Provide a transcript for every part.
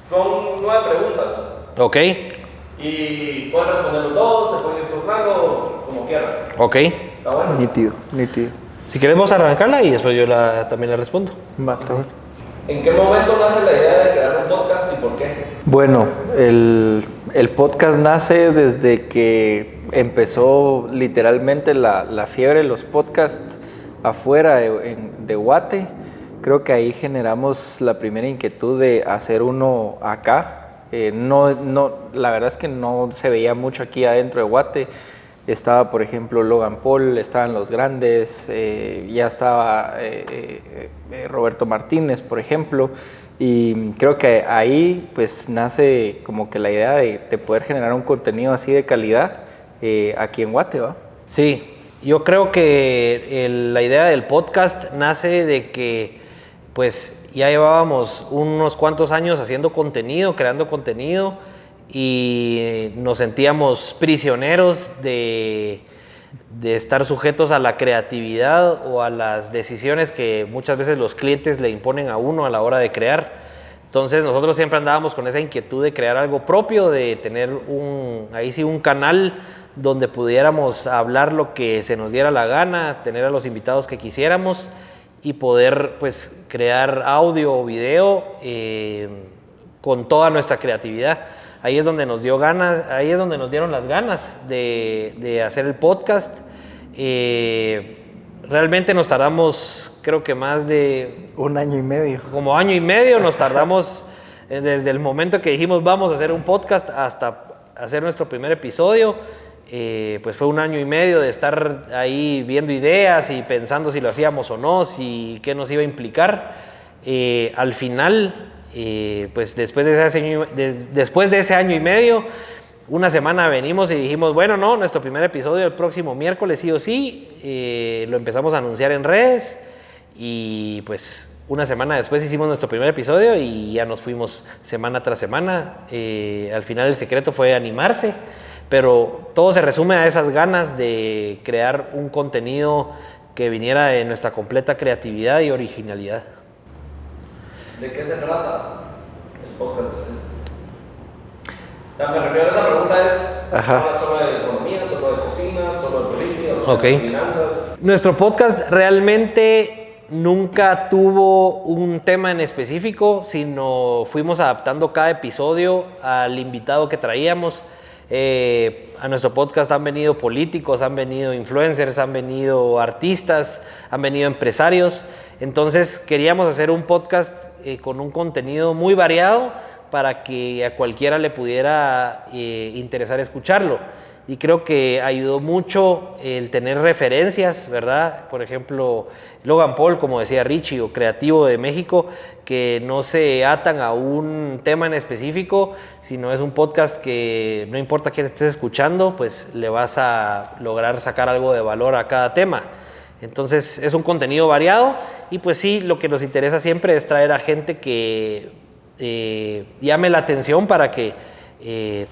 Son 9 preguntas. Ok. Y pueden responderlo todos, se pueden ir turnando, como quieran. Ok. ¿Está bueno? Nítido. Si queremos arrancarla y después yo también la respondo. Va, está bueno. ¿En qué momento nace la idea de crear un podcast y por qué? Bueno, el podcast nace desde que empezó literalmente la fiebre de los podcasts afuera de Guate. Creo que ahí generamos la primera inquietud de hacer uno acá. La verdad es que no se veía mucho aquí adentro de Guate. Estaba, por ejemplo, Logan Paul, estaban los grandes, ya estaba Roberto Martínez, por ejemplo, y creo que ahí pues nace como que la idea de poder generar un contenido así de calidad aquí en Guate, ¿va? Sí, yo creo que la idea del podcast nace de que pues ya llevábamos unos cuantos años haciendo contenido, creando contenido, y nos sentíamos prisioneros de estar sujetos a la creatividad o a las decisiones que muchas veces los clientes le imponen a uno a la hora de crear. Entonces nosotros siempre andábamos con esa inquietud de crear algo propio, de tener un canal donde pudiéramos hablar lo que se nos diera la gana, tener a los invitados que quisiéramos y poder pues crear audio o video con toda nuestra creatividad. Ahí es donde nos dio ganas, ahí es donde nos dieron las ganas de hacer el podcast. Realmente nos tardamos, creo que más de... 1 año y medio. Como año y medio nos tardamos desde el momento que dijimos vamos a hacer un podcast hasta hacer nuestro primer episodio. Pues fue 1 año y medio de estar ahí viendo ideas y pensando si lo hacíamos o no, si qué nos iba a implicar. Al final... pues después de ese año y medio, una semana venimos y dijimos, bueno, no, nuestro primer episodio el próximo miércoles sí o sí, lo empezamos a anunciar en redes y pues una semana después hicimos nuestro primer episodio y ya nos fuimos semana tras semana. Al final el secreto fue animarse, pero todo se resume a esas ganas de crear un contenido que viniera de nuestra completa creatividad y originalidad. ¿De qué se trata el podcast? O sea, me refiero a esa pregunta es ¿habla solo de economía, solo de cocina, solo de política, solo de finanzas? Nuestro podcast realmente nunca tuvo un tema en específico, sino fuimos adaptando cada episodio al invitado que traíamos. A nuestro podcast han venido políticos, han venido influencers, han venido artistas, han venido empresarios. Entonces queríamos hacer un podcast con un contenido muy variado para que a cualquiera le pudiera interesar escucharlo. Y creo que ayudó mucho el tener referencias, ¿verdad? Por ejemplo, Logan Paul, como decía Richie, o Creativo de México, que no se atan a un tema en específico, sino es un podcast que no importa quién estés escuchando, pues le vas a lograr sacar algo de valor a cada tema. Entonces es un contenido variado y pues sí, lo que nos interesa siempre es traer a gente que llame la atención para que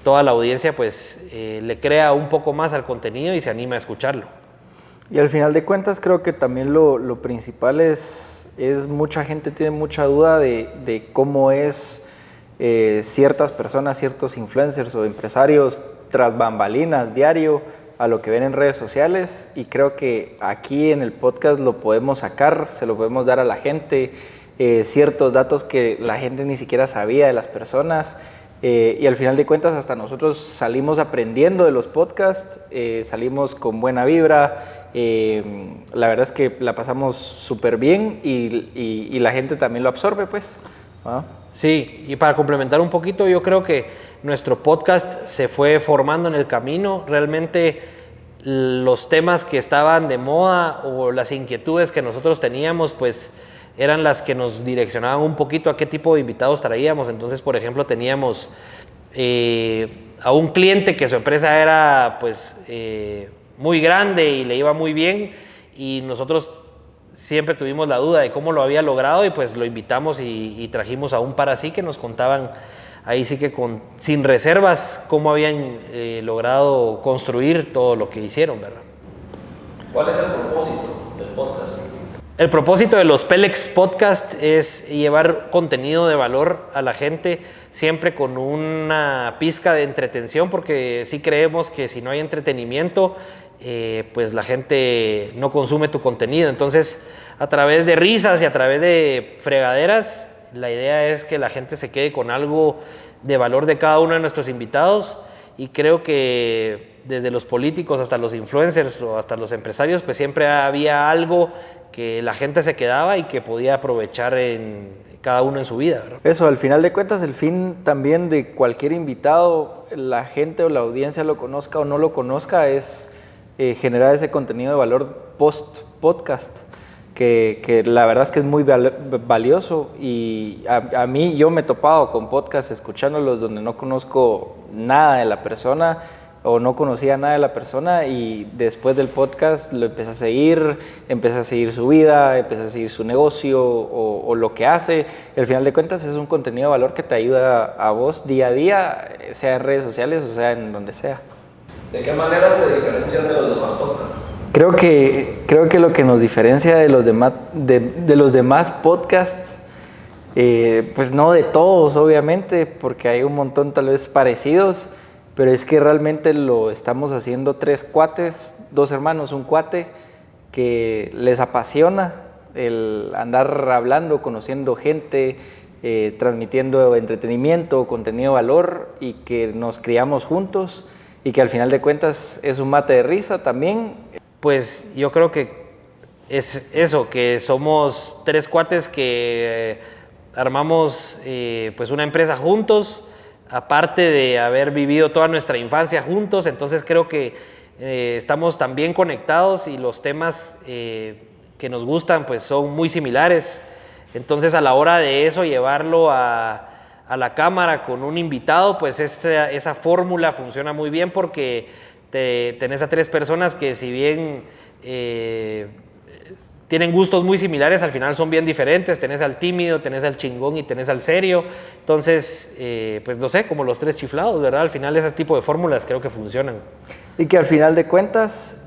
toda la audiencia pues le crea un poco más al contenido y se anime a escucharlo. Y al final de cuentas creo que también lo principal es mucha gente tiene mucha duda de cómo es ciertas personas, ciertos influencers o empresarios tras bambalinas diario a lo que ven en redes sociales, y creo que aquí en el podcast lo podemos sacar, se lo podemos dar a la gente, ciertos datos que la gente ni siquiera sabía de las personas, y al final de cuentas hasta nosotros salimos aprendiendo de los podcasts, salimos con buena vibra, la verdad es que la pasamos súper bien y la gente también lo absorbe, pues. ¿Ah? Sí, y para complementar un poquito, yo creo que nuestro podcast se fue formando en el camino. Realmente los temas que estaban de moda o las inquietudes que nosotros teníamos, pues eran las que nos direccionaban un poquito a qué tipo de invitados traíamos. Entonces, por ejemplo, teníamos a un cliente que su empresa era pues muy grande y le iba muy bien, y nosotros siempre tuvimos la duda de cómo lo había logrado, y pues lo invitamos y trajimos a un par así que nos contaban ahí sí que sin reservas cómo habían logrado construir todo lo que hicieron, ¿verdad? ¿Cuál es el propósito del podcast? El propósito de los Pelex Podcast es llevar contenido de valor a la gente, siempre con una pizca de entretención, porque sí creemos que si no hay entretenimiento, pues la gente no consume tu contenido. Entonces, a través de risas y a través de fregaderas, la idea es que la gente se quede con algo de valor de cada uno de nuestros invitados, y creo que desde los políticos hasta los influencers o hasta los empresarios, pues siempre había algo que la gente se quedaba y que podía aprovechar en cada uno en su vida, ¿verdad? Eso, al final de cuentas, el fin también de cualquier invitado, la gente o la audiencia lo conozca o no lo conozca, es generar ese contenido de valor post-podcast, que la verdad es que es muy valioso. Y a mí, yo me he topado con podcasts escuchándolos donde no conozco nada de la persona o no conocía nada de la persona, y después del podcast lo empecé a seguir su vida, empecé a seguir su negocio o lo que hace. Al final de cuentas es un contenido de valor que te ayuda a vos día a día, sea en redes sociales o sea en donde sea. ¿De qué manera se diferencian de los demás podcasts? Creo que lo que nos diferencia de los demás podcasts, pues no de todos obviamente, porque hay un montón tal vez parecidos, pero es que realmente lo estamos haciendo 3 cuates, 2 hermanos, un cuate, que les apasiona el andar hablando, conociendo gente, transmitiendo entretenimiento, contenido de valor, y que nos criamos juntos y que al final de cuentas es un mate de risa también. Pues yo creo que es eso, que somos 3 cuates que armamos pues una empresa juntos, aparte de haber vivido toda nuestra infancia juntos. Entonces creo que estamos también conectados y los temas que nos gustan pues son muy similares. Entonces a la hora de eso, llevarlo a la cámara con un invitado, pues esa fórmula funciona muy bien, porque tenés a 3 personas que, si bien tienen gustos muy similares, al final son bien diferentes. Tenés al tímido, tenés al chingón y tenés al serio. Entonces, pues no sé, como los 3 chiflados, ¿verdad? Al final ese tipo de fórmulas creo que funcionan. Y que al final de cuentas,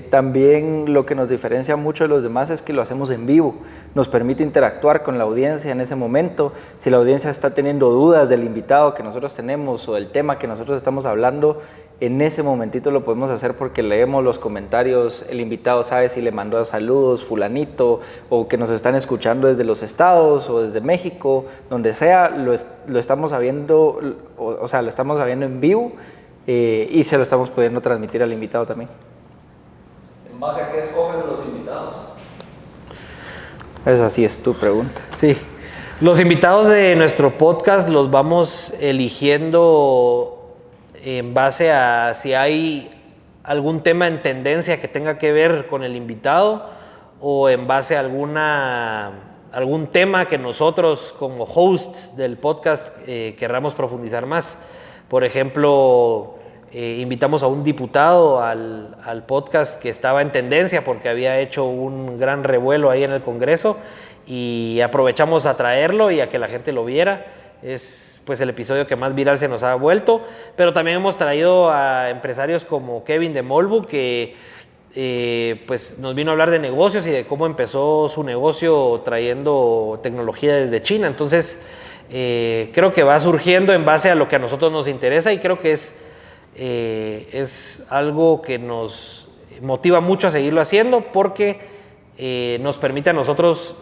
también lo que nos diferencia mucho de los demás es que lo hacemos en vivo. Nos permite interactuar con la audiencia en ese momento. Si la audiencia está teniendo dudas del invitado que nosotros tenemos o del tema que nosotros estamos hablando, en ese momentito lo podemos hacer, porque leemos los comentarios, el invitado sabe si le mandó saludos fulanito, o que nos están escuchando desde los estados o desde México, donde sea, lo estamos sabiendo, o sea, lo estamos sabiendo en vivo, y se lo estamos pudiendo transmitir al invitado también. ¿En base a qué escogen los invitados? Esa sí es tu pregunta. Sí. Los invitados de nuestro podcast los vamos eligiendo en base a si hay algún tema en tendencia que tenga que ver con el invitado, o en base a algún tema que nosotros como hosts del podcast querramos profundizar más. Por ejemplo, invitamos a un diputado al podcast que estaba en tendencia porque había hecho un gran revuelo ahí en el Congreso, y aprovechamos a traerlo y a que la gente lo viera. Es pues el episodio que más viral se nos ha vuelto. Pero también hemos traído a empresarios como Kevin de Molbu, que pues nos vino a hablar de negocios y de cómo empezó su negocio trayendo tecnología desde China. Entonces creo que va surgiendo en base a lo que a nosotros nos interesa, y creo que es algo que nos motiva mucho a seguirlo haciendo, porque nos permite a nosotros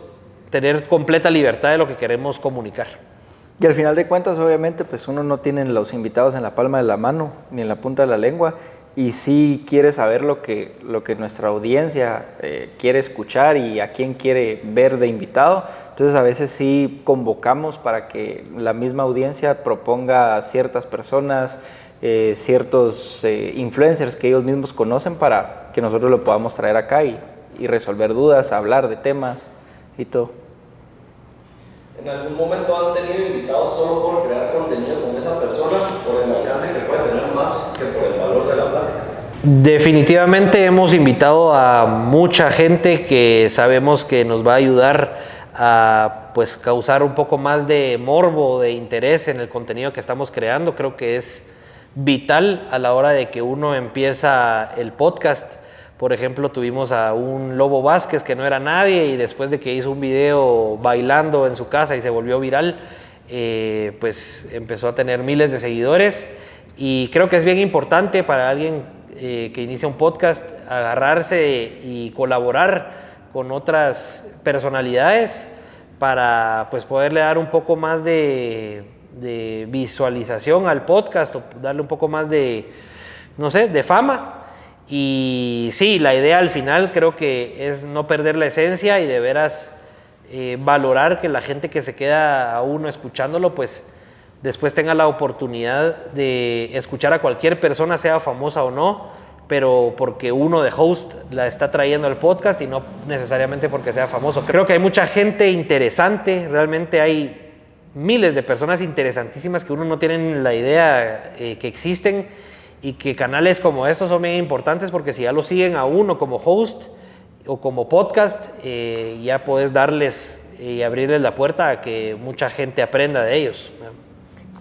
tener completa libertad de lo que queremos comunicar. Y al final de cuentas, obviamente, pues uno no tiene los invitados en la palma de la mano ni en la punta de la lengua, y sí quiere saber lo que nuestra audiencia quiere escuchar y a quién quiere ver de invitado. Entonces a veces sí convocamos para que la misma audiencia proponga a ciertas personas, ciertos influencers que ellos mismos conocen, para que nosotros lo podamos traer acá y resolver dudas, hablar de temas y todo. ¿En algún momento han tenido invitados solo por crear contenido con esa persona, por el alcance que puede tener, más que por el valor de la plática? Definitivamente hemos invitado a mucha gente que sabemos que nos va a ayudar a pues causar un poco más de morbo, de interés en el contenido que estamos creando. Creo que es vital a la hora de que uno empieza el podcast, Por ejemplo, tuvimos a un Lobo Vázquez que no era nadie y después de que hizo un video bailando en su casa y se volvió viral, pues empezó a tener miles de seguidores. Y creo que es bien importante para alguien que inicia un podcast agarrarse y colaborar con otras personalidades para pues poderle dar un poco más de visualización al podcast o darle un poco más de, no sé, de fama. Y sí, la idea al final creo que es no perder la esencia y de veras valorar que la gente que se queda a uno escuchándolo, pues después tenga la oportunidad de escuchar a cualquier persona, sea famosa o no, pero porque uno de host la está trayendo al podcast y no necesariamente porque sea famoso. Creo que hay mucha gente interesante, realmente hay miles de personas interesantísimas que uno no tiene la idea que existen, y que canales como estos son bien importantes porque si ya lo siguen a uno como host o como podcast, ya puedes darles y abrirles la puerta a que mucha gente aprenda de ellos.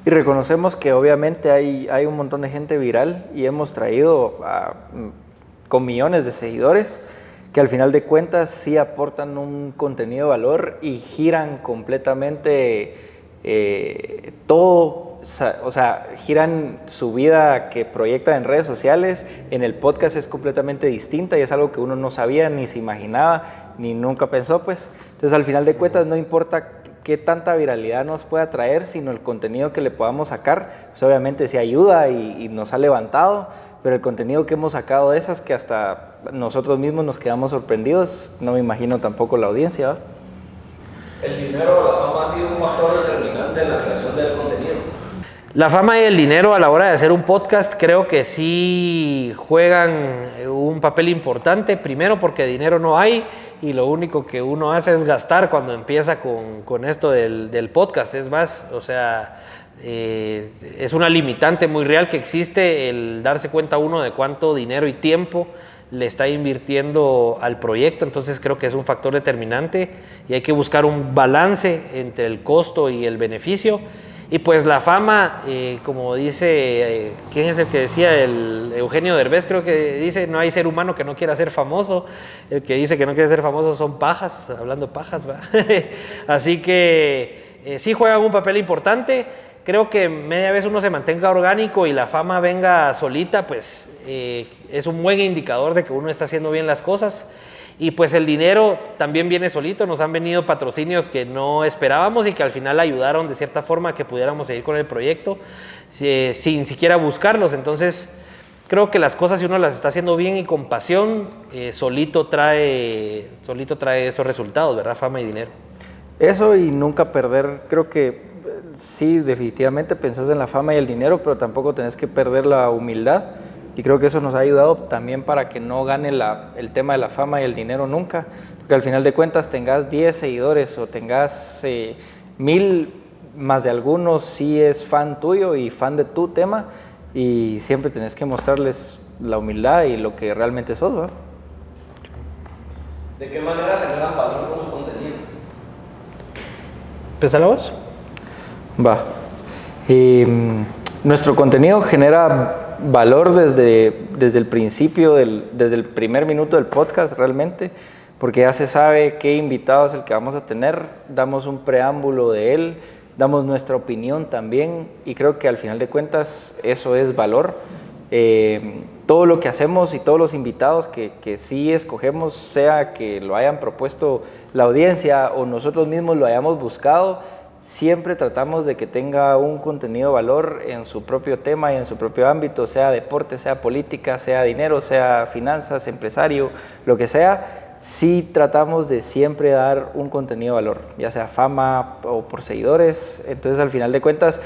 Y reconocemos que obviamente hay un montón de gente viral y hemos traído con millones de seguidores que al final de cuentas sí aportan un contenido de valor y giran completamente todo. O sea, giran su vida que proyectan en redes sociales, en el podcast es completamente distinta y es algo que uno no sabía, ni se imaginaba, ni nunca pensó, pues. Entonces, al final de cuentas, no importa qué tanta viralidad nos pueda traer, sino el contenido que le podamos sacar, pues obviamente sí ayuda y nos ha levantado, pero el contenido que hemos sacado de esas, que hasta nosotros mismos nos quedamos sorprendidos, no me imagino tampoco la audiencia, ¿va? El dinero o la fama ha sido un factor determinante en la creación del contenido. La fama y el dinero a la hora de hacer un podcast creo que sí juegan un papel importante, primero porque dinero no hay y lo único que uno hace es gastar cuando empieza con esto del podcast. Es más, o sea, es una limitante muy real que existe el darse cuenta uno de cuánto dinero y tiempo le está invirtiendo al proyecto. Entonces creo que es un factor determinante y hay que buscar un balance entre el costo y el beneficio. Y pues la fama, como dice, ¿quién es el que decía? El Eugenio Derbez, creo que dice, no hay ser humano que no quiera ser famoso. El que dice que no quiere ser famoso son pajas, hablando pajas, ¿va? Así que sí juegan un papel importante. Creo que media vez uno se mantenga orgánico y la fama venga solita, pues es un buen indicador de que uno está haciendo bien las cosas. Y pues el dinero también viene solito, nos han venido patrocinios que no esperábamos y que al final ayudaron de cierta forma a que pudiéramos seguir con el proyecto sin siquiera buscarlos. Entonces creo que las cosas, si uno las está haciendo bien y con pasión, solito trae estos resultados, ¿verdad? Fama y dinero. Eso y nunca perder, creo que sí, definitivamente pensás en la fama y el dinero, pero tampoco tenés que perder la humildad. Y creo que eso nos ha ayudado también para que no gane el tema de la fama y el dinero nunca. Porque al final de cuentas tengas 10 seguidores o tengas 1000, más de algunos sí es fan tuyo y fan de tu tema. Y siempre tenés que mostrarles la humildad y lo que realmente sos, ¿no? ¿De qué manera generan valor con su contenido? ¿Empezá la voz? Va. Nuestro contenido genera valor desde el principio, desde el primer minuto del podcast realmente, porque ya se sabe qué invitado es el que vamos a tener, damos un preámbulo de él, damos nuestra opinión también y creo que al final de cuentas eso es valor. Todo lo que hacemos y todos los invitados que sí escogemos, sea que lo hayan propuesto la audiencia o nosotros mismos lo hayamos buscado, siempre tratamos de que tenga un contenido de valor en su propio tema y en su propio ámbito, sea deporte, sea política, sea dinero, sea finanzas, empresario, lo que sea. Sí tratamos de siempre dar un contenido de valor, ya sea fama o por seguidores. Entonces, al final de cuentas,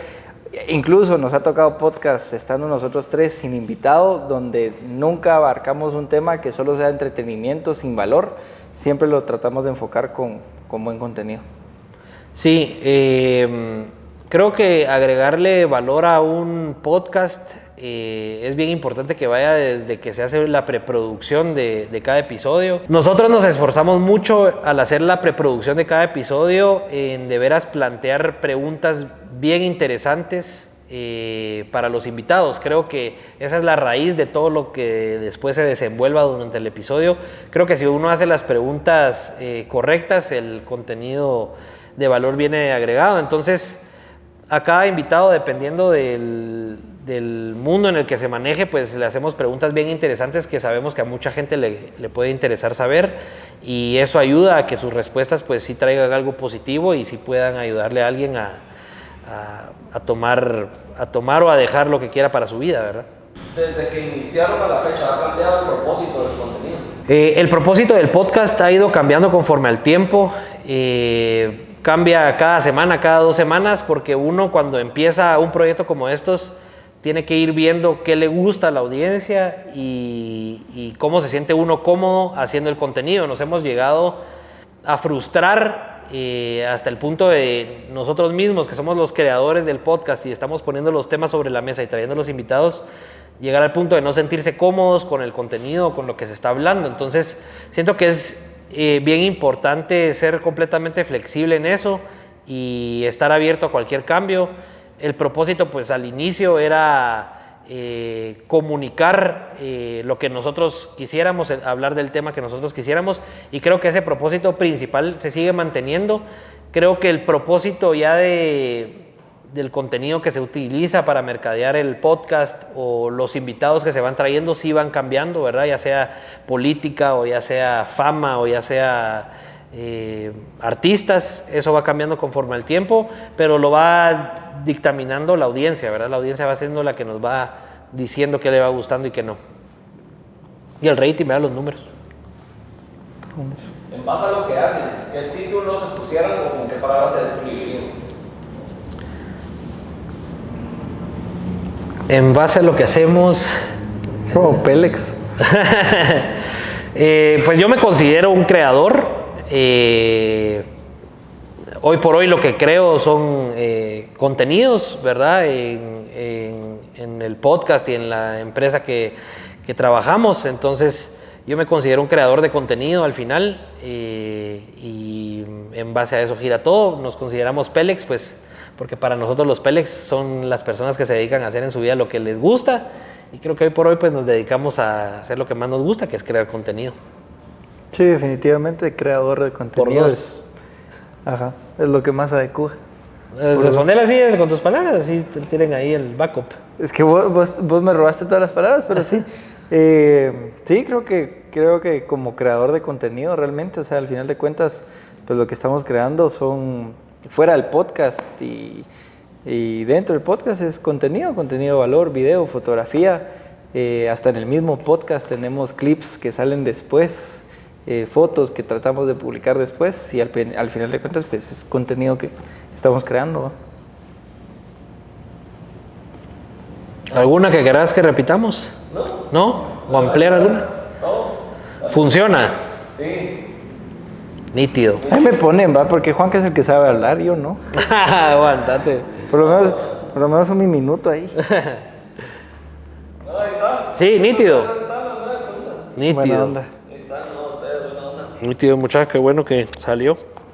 incluso nos ha tocado podcast estando nosotros tres sin invitado, donde nunca abarcamos un tema que solo sea entretenimiento sin valor. Siempre lo tratamos de enfocar con buen contenido. Sí, creo que agregarle valor a un podcast es bien importante que vaya desde que se hace la preproducción de cada episodio. Nosotros nos esforzamos mucho al hacer la preproducción de cada episodio en de veras plantear preguntas bien interesantes para los invitados. Creo que esa es la raíz de todo lo que después se desenvuelva durante el episodio. Creo que si uno hace las preguntas correctas, el contenido de valor viene agregado. Entonces, a cada invitado, dependiendo del mundo en el que se maneje, pues le hacemos preguntas bien interesantes que sabemos que a mucha gente le puede interesar saber, y eso ayuda a que sus respuestas pues sí traigan algo positivo y sí puedan ayudarle a alguien a tomar o a dejar lo que quiera para su vida, ¿verdad? Desde que iniciaron a la fecha, ¿ha cambiado el propósito del contenido? El propósito del podcast ha ido cambiando conforme al tiempo. Cambia cada semana, cada 2 semanas, porque uno cuando empieza un proyecto como estos tiene que ir viendo qué le gusta a la audiencia y cómo se siente uno cómodo haciendo el contenido. Nos hemos llegado a frustrar hasta el punto de nosotros mismos, que somos los creadores del podcast y estamos poniendo los temas sobre la mesa y trayendo los invitados, llegar al punto de no sentirse cómodos con el contenido, con lo que se está hablando. Entonces, siento que es bien importante ser completamente flexible en eso y estar abierto a cualquier cambio. El propósito, pues al inicio era comunicar lo que nosotros quisiéramos, hablar del tema que nosotros quisiéramos, y creo que ese propósito principal se sigue manteniendo. Creo que el propósito ya del contenido que se utiliza para mercadear el podcast o los invitados que se van trayendo sí van cambiando, ¿verdad? Ya sea política o ya sea fama o ya sea artistas, eso va cambiando conforme al tiempo, pero lo va dictaminando la audiencia, ¿verdad? La audiencia va siendo la que nos va diciendo qué le va gustando y qué no. Y el rating, ¿verdad? Los números. En base a lo que hacen, ¿qué títulos se pusieran o con qué palabras se describirían? En base a lo que hacemos... Como Pélex. Pues yo me considero un creador. Hoy por hoy lo que creo son contenidos, ¿verdad? En el podcast y en la empresa que trabajamos. Entonces yo me considero un creador de contenido al final, y en base a eso gira todo. Nos consideramos Pélex, pues porque para nosotros los Pélex son las personas que se dedican a hacer en su vida lo que les gusta, y creo que hoy por hoy pues nos dedicamos a hacer lo que más nos gusta, que es crear contenido. Sí, definitivamente creador de contenido. Por es lo que más adecua. Responder así con tus palabras, así tienen ahí el backup. Es que vos me robaste todas las palabras, pero sí. Sí, creo que como creador de contenido realmente, o sea, al final de cuentas, pues lo que estamos creando son fuera del podcast y dentro del podcast es contenido de valor, video, fotografía. Hasta en el mismo podcast tenemos clips que salen después, fotos que tratamos de publicar después, y al final de cuentas pues es contenido que estamos creando. ¿Alguna que querás que repitamos? ¿No? ¿O ampliar alguna? No. ¿Funciona? Sí. Nítido. Ahí me ponen, ¿va? Porque Juan que es el que sabe hablar, yo no. Aguantate. Por lo menos un minuto ahí. No, ahí está. Sí, nítido. Ahí están las 9 preguntas. Nítido. Buena onda. Ahí están, no, ustedes, buena onda. Nítido, muchachos, qué bueno que salió.